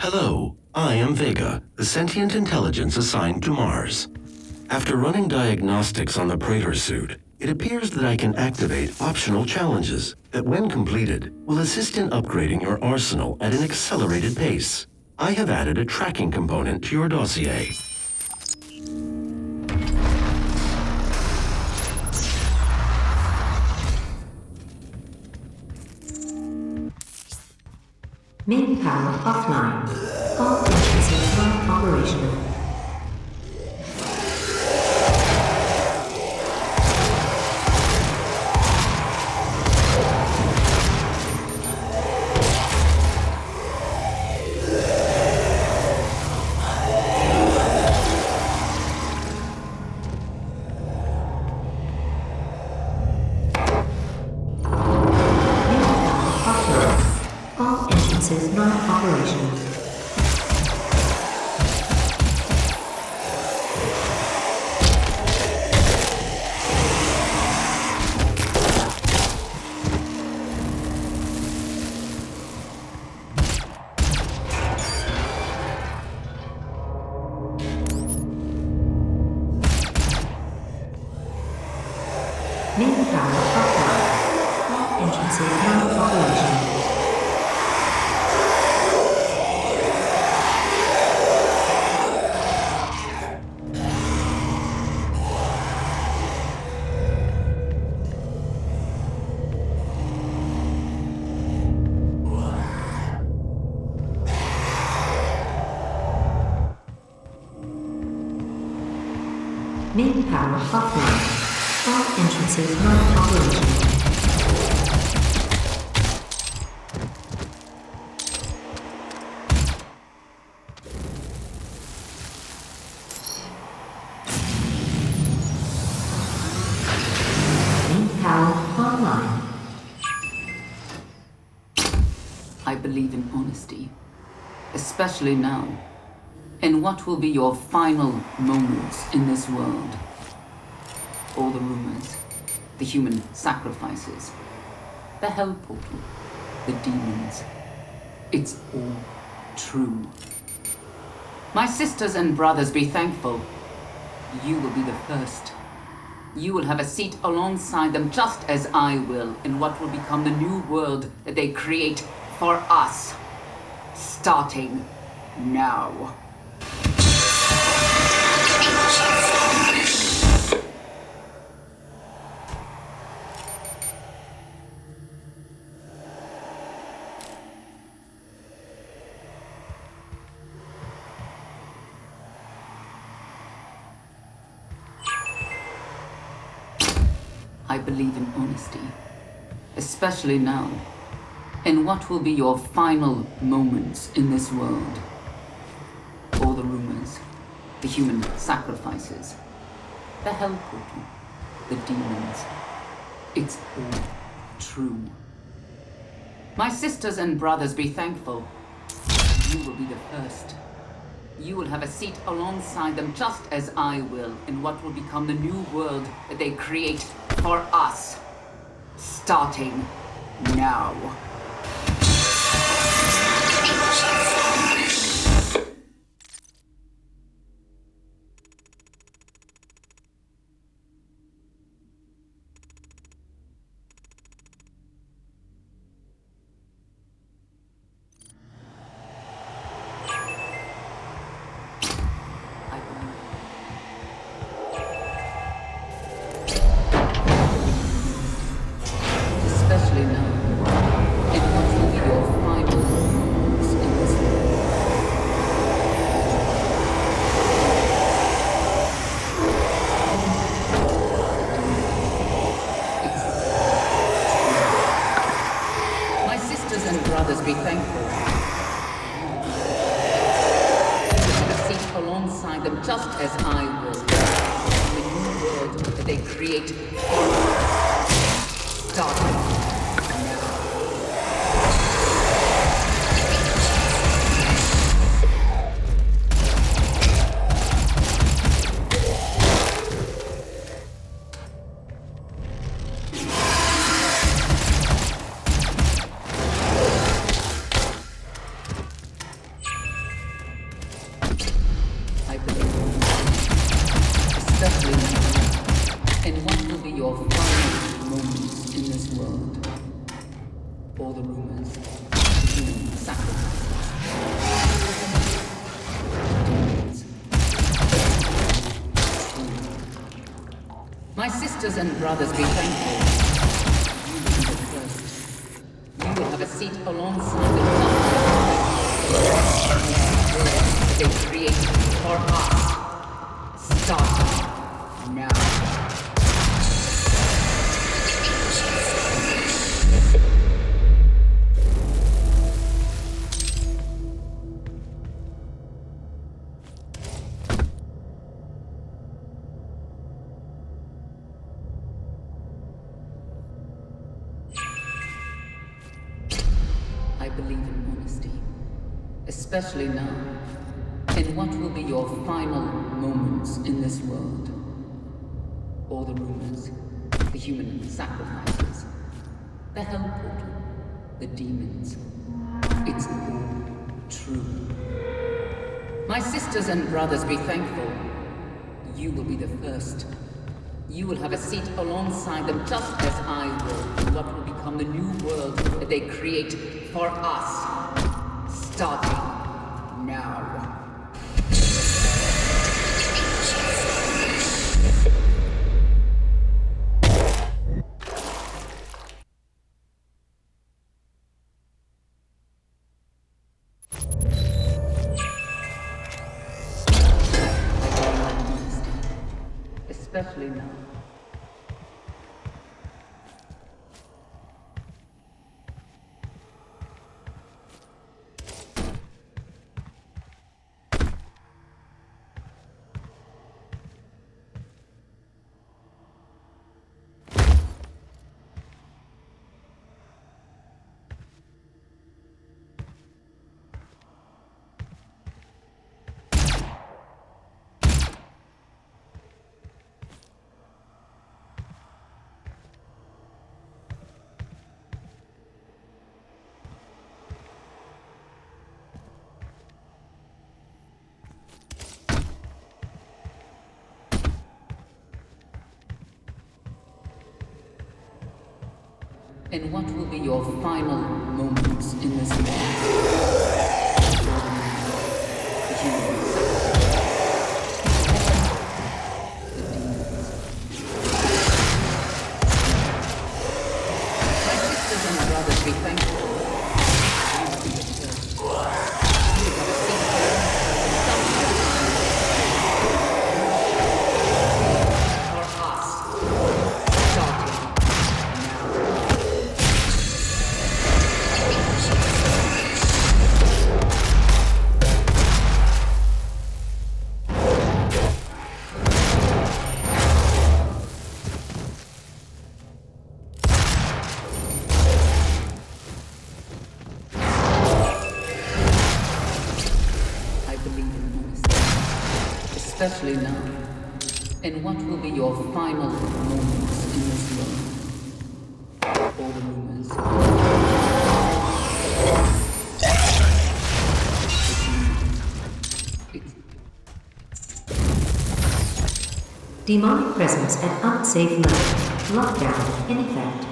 Hello, I am Vega, the sentient intelligence assigned to Mars. After running diagnostics on the Praetor suit, it appears that I can activate optional challenges that, when completed, will assist in upgrading your arsenal at an accelerated pace. I have added a tracking component to your dossier. Main power offline. All entrances not operational. Is not operational. Main power offline. All entrances not operational. Main power offline. All entrances not operational. Main power online. I believe in honesty, especially now. In what will be your final moments in this world. All the rumors, the human sacrifices, the hell portal, the demons. It's all true. My sisters and brothers, be thankful. You will be the first. You will have a seat alongside them, just as I will, in what will become the new world that they create for us. Starting now. I believe in honesty, especially now, in what will be your final moments in this world. All the rumors, the human sacrifices, the hell portal, the demons. It's all true. My sisters and brothers, be thankful. You will be the first. You will have a seat alongside them, just as I will, in what will become the new world that they create for us. Starting now. Be thankful. Have a seat alongside them, just as I will. The new world that they create for us. Starting now. All the rumors, human sacrifices. My sisters and brothers, be thankful. You will be the first. You will have a seat alongside the top they create for us. Start now. I believe in honesty, especially now, in what will be your final moments in this world. All the rumors, the human sacrifices, the hell portal, the demons. It's all true. My sisters and brothers, be thankful. You will be the first. You will have a seat alongside them, just as I will, in what will become the new world that they create for us. Starting now. Especially now. And what will be your final moments in this world? The humans. The demons. My sisters and brothers, be thankful. You will be the first. You will have a seat for us. Starting now. Especially now, and what will be your final moments in this world? All the rumors. Demonic presence at unsafe level. Lockdown in effect.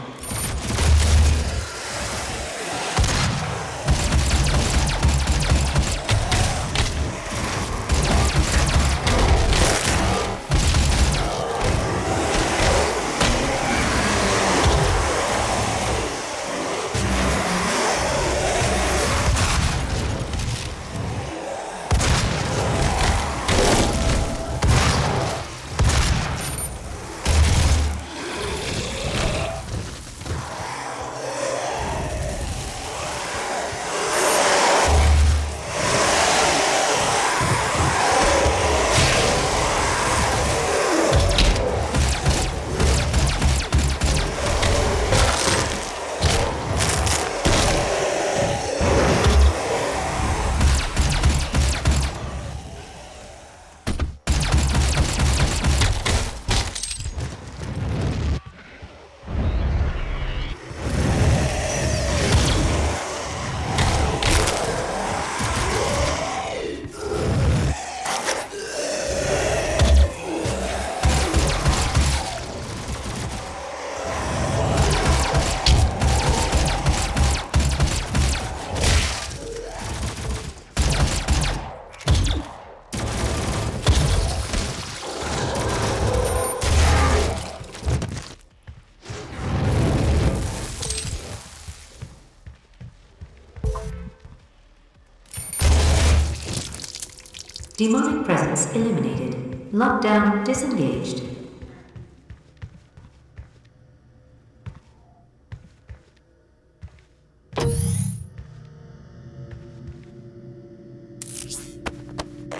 Demonic presence eliminated. Lockdown disengaged.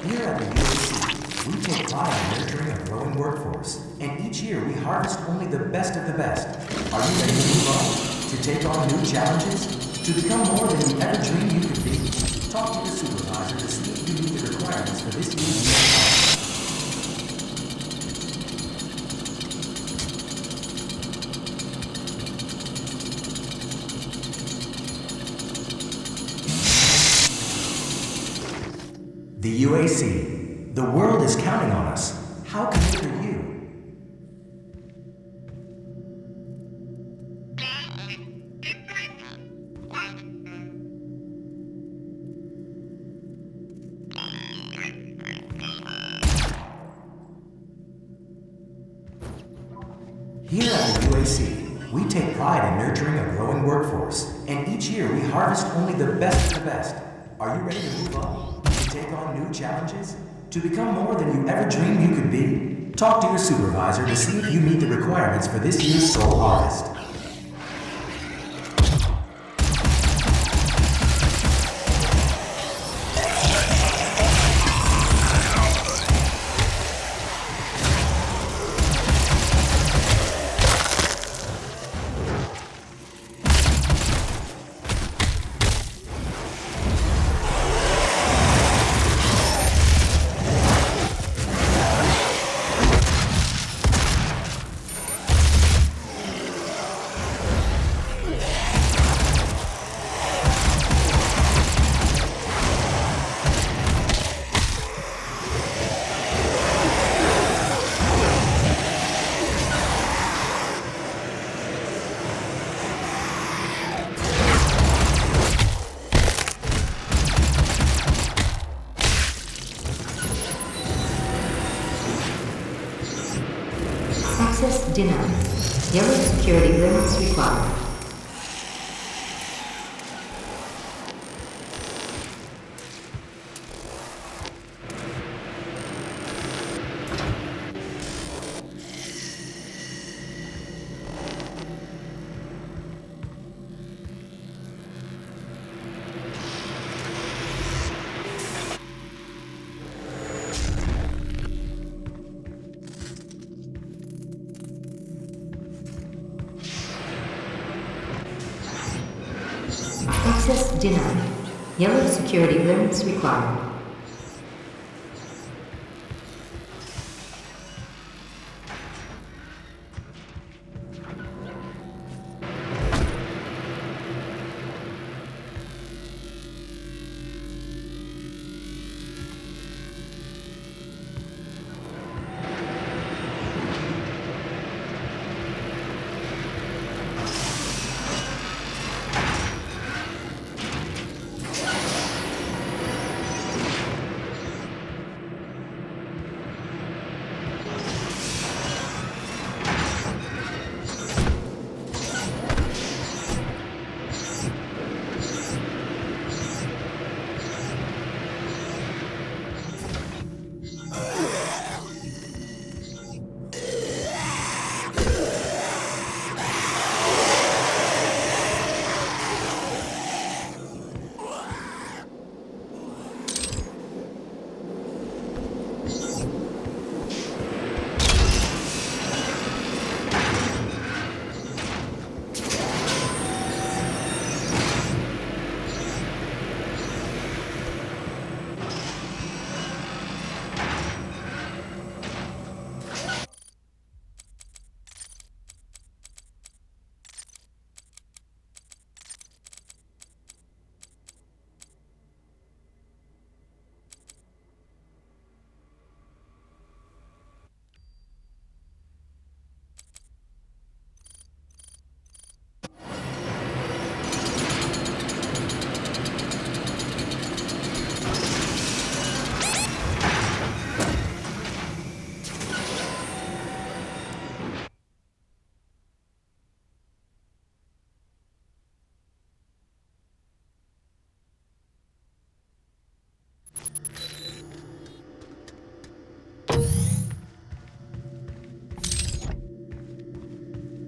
Here at the UAC, we take pride in nurturing a growing workforce, and each year we harvest only the best of the best. Are you ready to move on? To take on new challenges? To become more than you ever dreamed you could be? Talk to your supervisor to see if you meet the requirements for this year's program. The UAC. The world is counting on us. How committed are you? Here at the UAC, we take pride in nurturing a growing workforce, and each year we harvest only the best of the best. Are you ready to move on? To take on new challenges? To become more than you ever dreamed you could be? Talk to your supervisor to see if you meet the requirements for this year's soul harvest. Access denied. Yellow security clearance required. Access denied. Yellow security clearance required.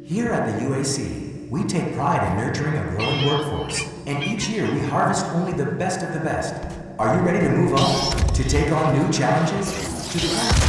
Here at the UAC, we take pride in nurturing a growing workforce, and each year we harvest only the best of the best. Are you ready to move on? To take on new challenges? To the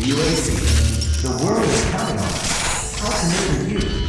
UAC. The world is counting on us. How can we review?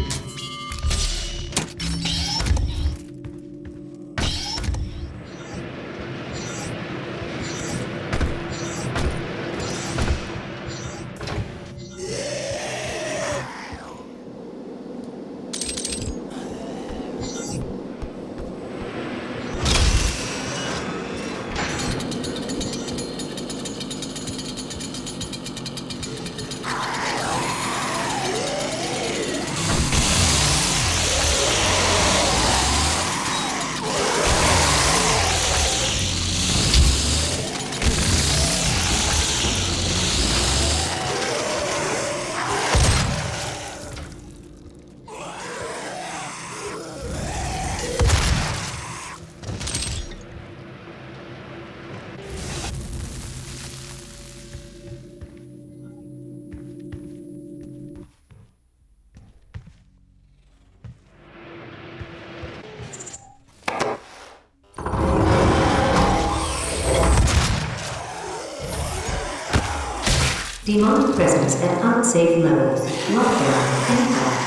Demonic presence at unsafe levels. Lockdown anytime.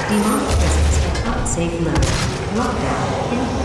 Demonic presence at unsafe levels. Lockdown anytime.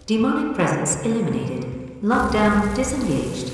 Demonic presence eliminated. Lockdown disengaged.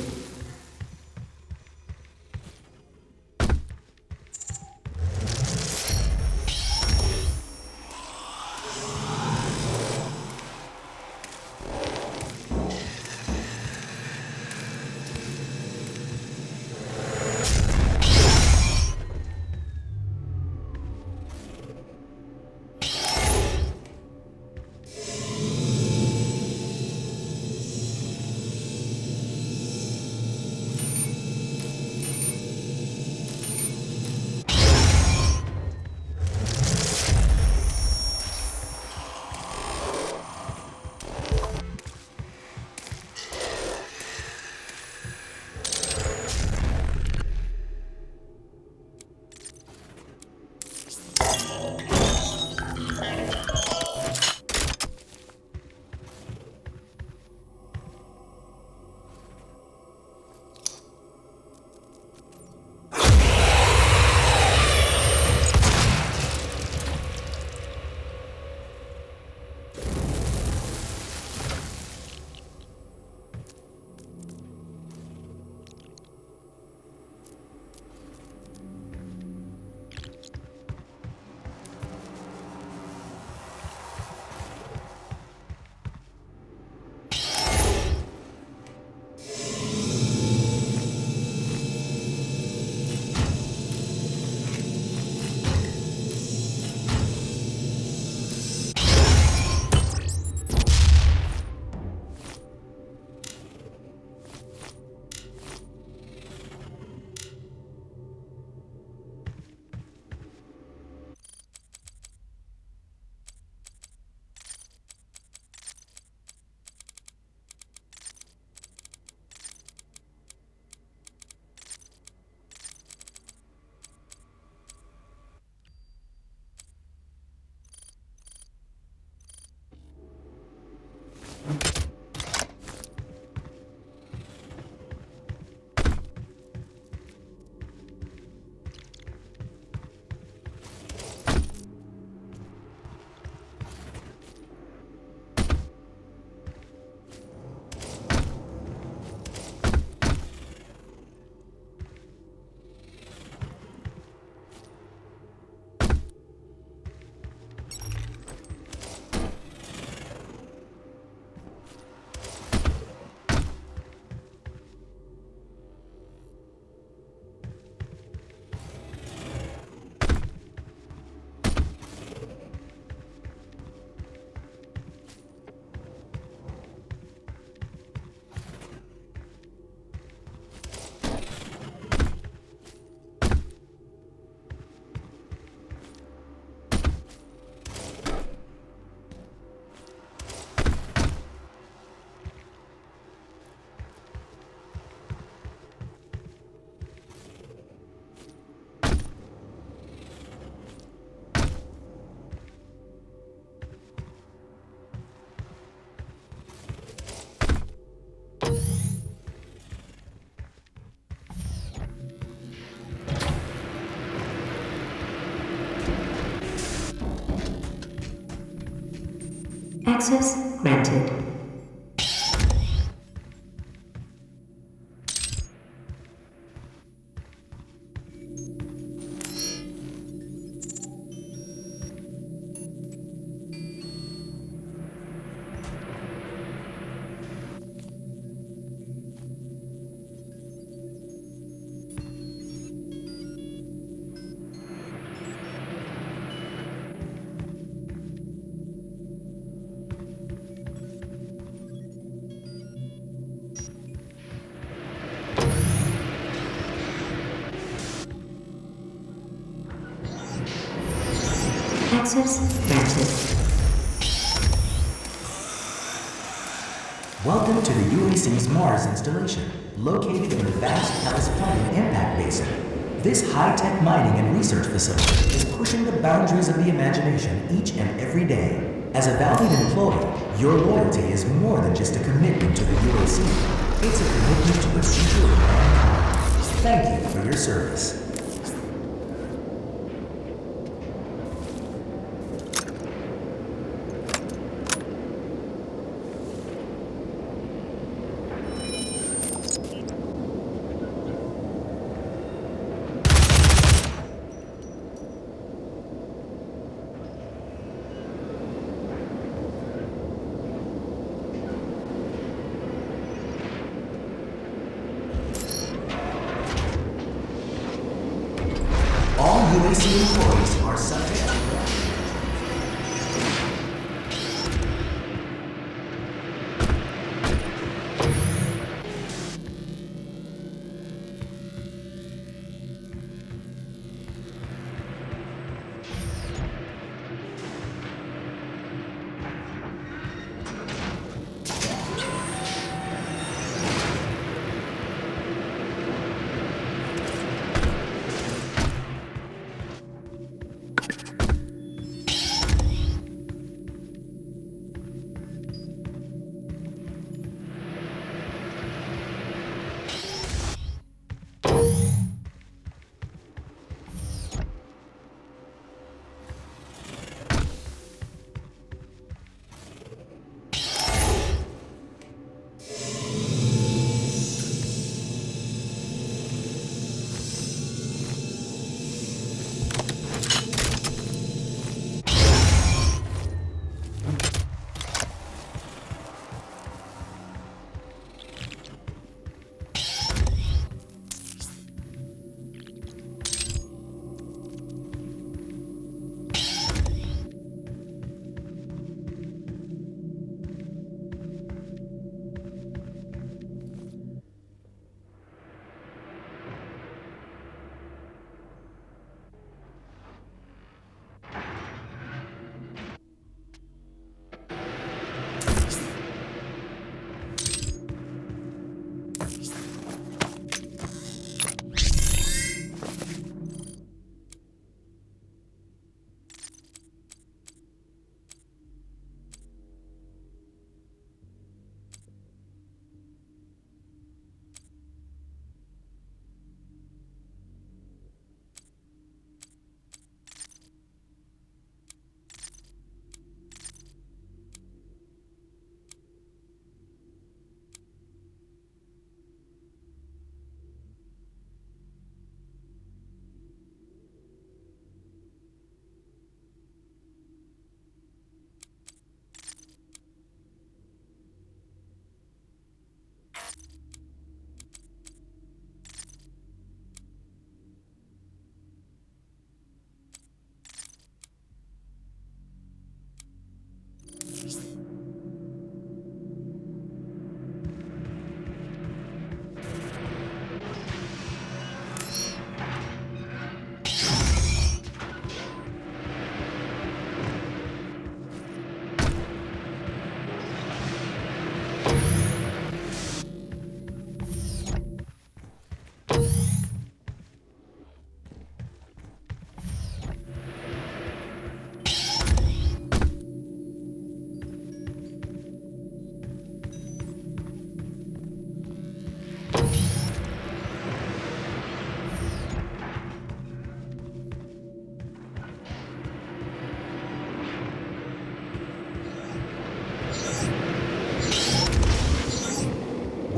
Access granted. Access granted. Welcome to the UAC's Mars installation, located in the vast Hellas Planet impact basin. This high-tech mining and research facility is pushing the boundaries of the imagination each and every day. As a valued employee, your loyalty is more than just a commitment to the UAC. It's a commitment to the future of mankind. Thank you for your service. All UAC employees are subject to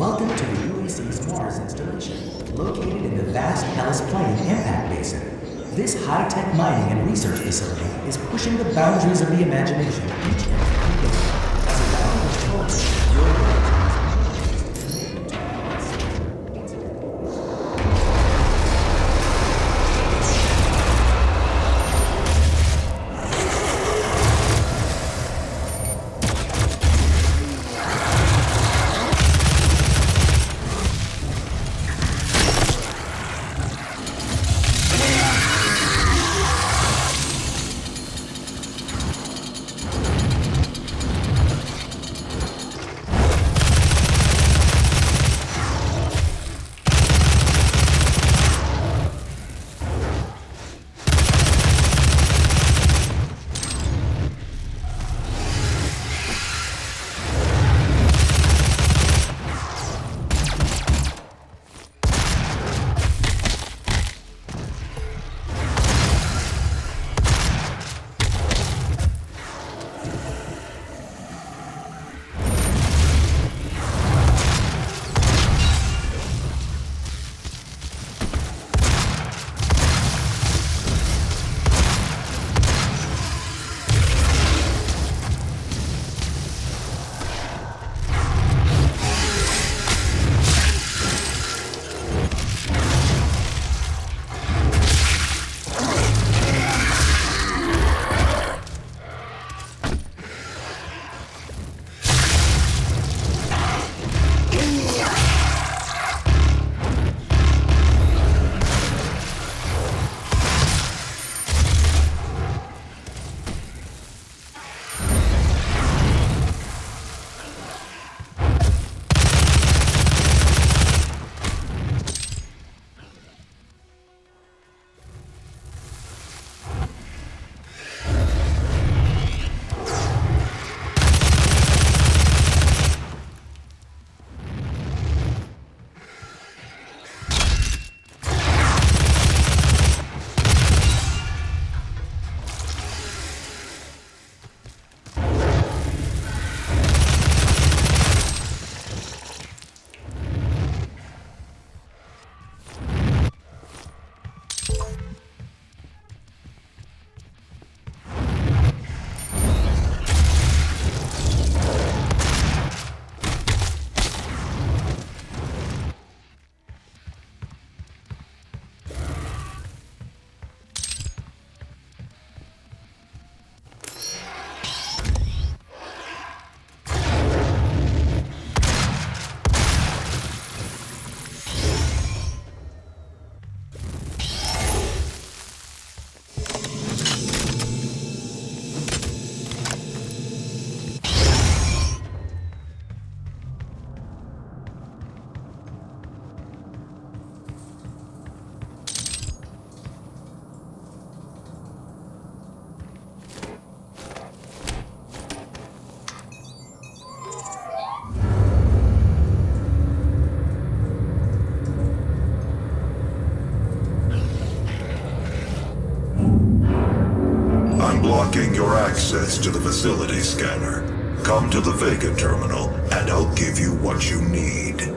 Welcome to the UAC's Mars installation, located in the vast Hellas Plain impact basin. This high-tech mining and research facility is pushing the boundaries of the imagination each and every day. As a round of choice, your Blocking your access to the facility scanner. Come to the Vega terminal, and I'll give you what you need.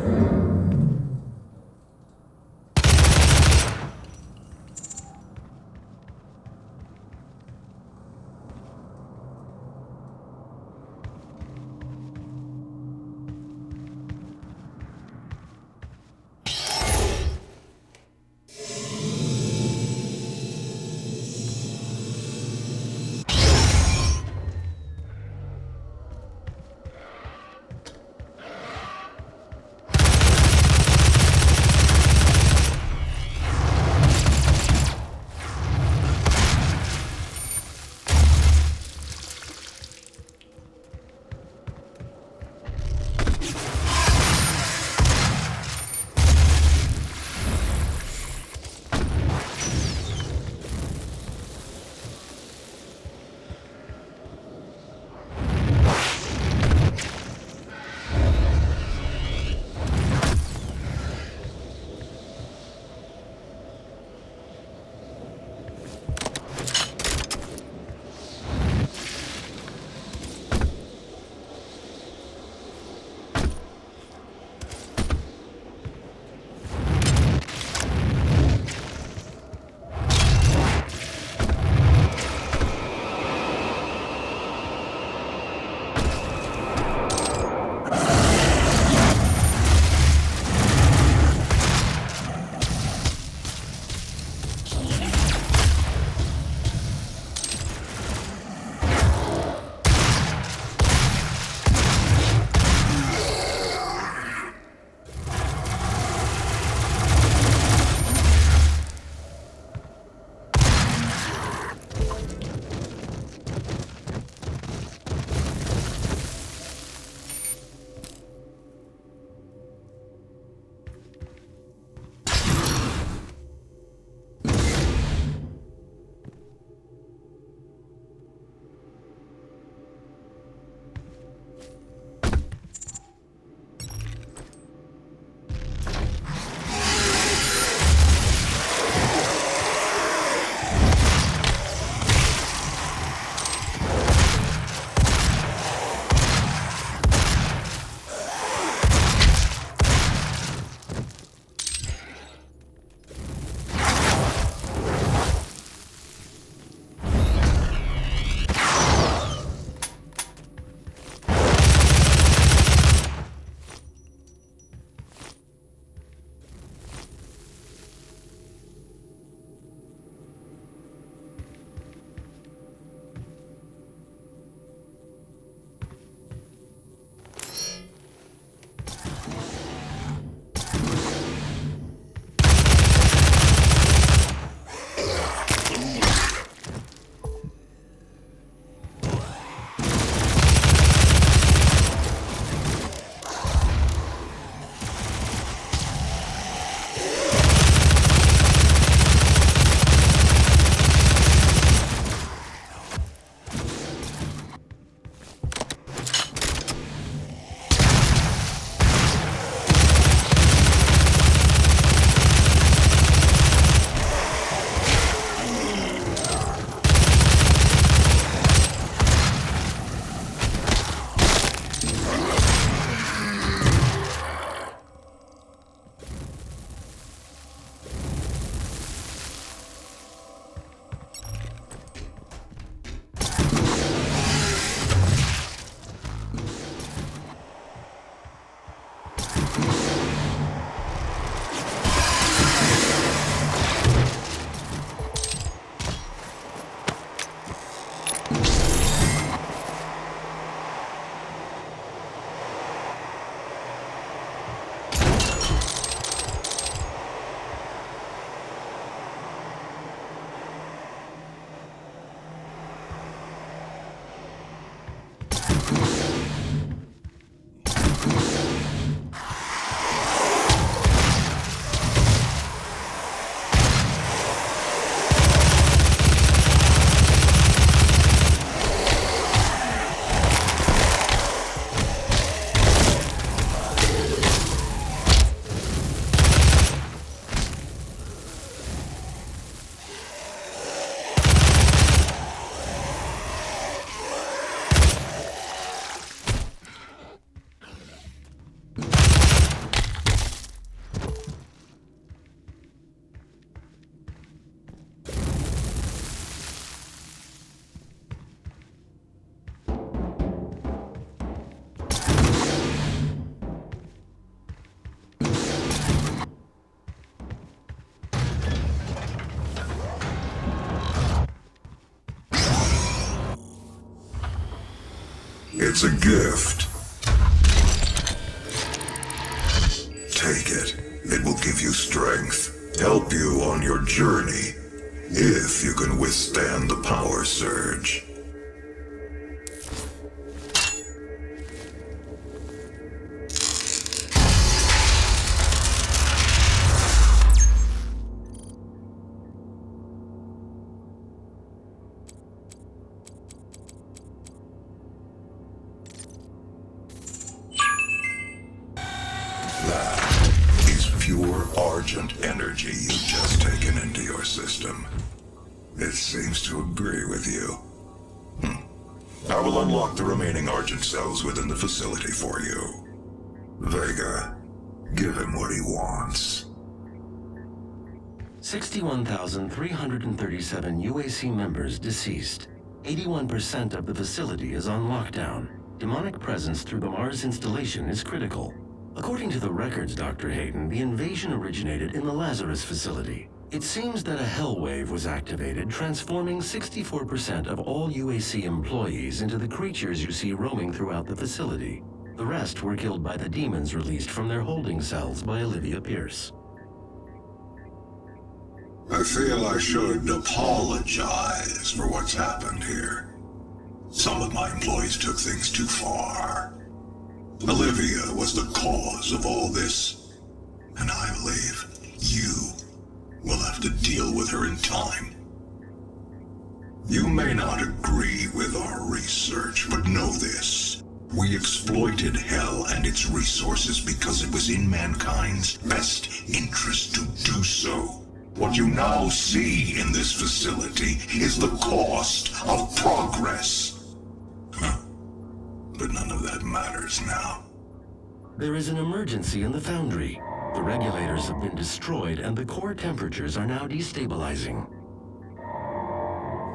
It's a gift. Take it. It will give you strength, help you on your journey, if you can withstand the power surge. Pure Argent energy you've just taken into your system. It seems to agree with you. I will unlock the remaining Argent cells within the facility for you. Vega, give him what he wants. 61,337 UAC members deceased. 81% of the facility is on lockdown. Demonic presence through the Mars installation is critical. According to the records, Dr. Hayden, the invasion originated in the Lazarus facility. It seems that a hell wave was activated, transforming 64% of all UAC employees into the creatures you see roaming throughout the facility. The rest were killed by the demons released from their holding cells by Olivia Pierce. I feel I should apologize for what's happened here. Some of my employees took things too far. Olivia was the cause of all this, and I believe you will have to deal with her in time. You may not agree with our research, but know this. We exploited Hell and its resources because it was in mankind's best interest to do so. What you now see in this facility is the cost of progress. But none of that matters now. There is an emergency in the foundry. The regulators have been destroyed and the core temperatures are now destabilizing.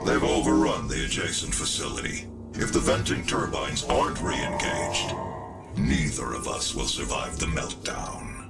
They've overrun the adjacent facility. If the venting turbines aren't re-engaged, neither of us will survive the meltdown.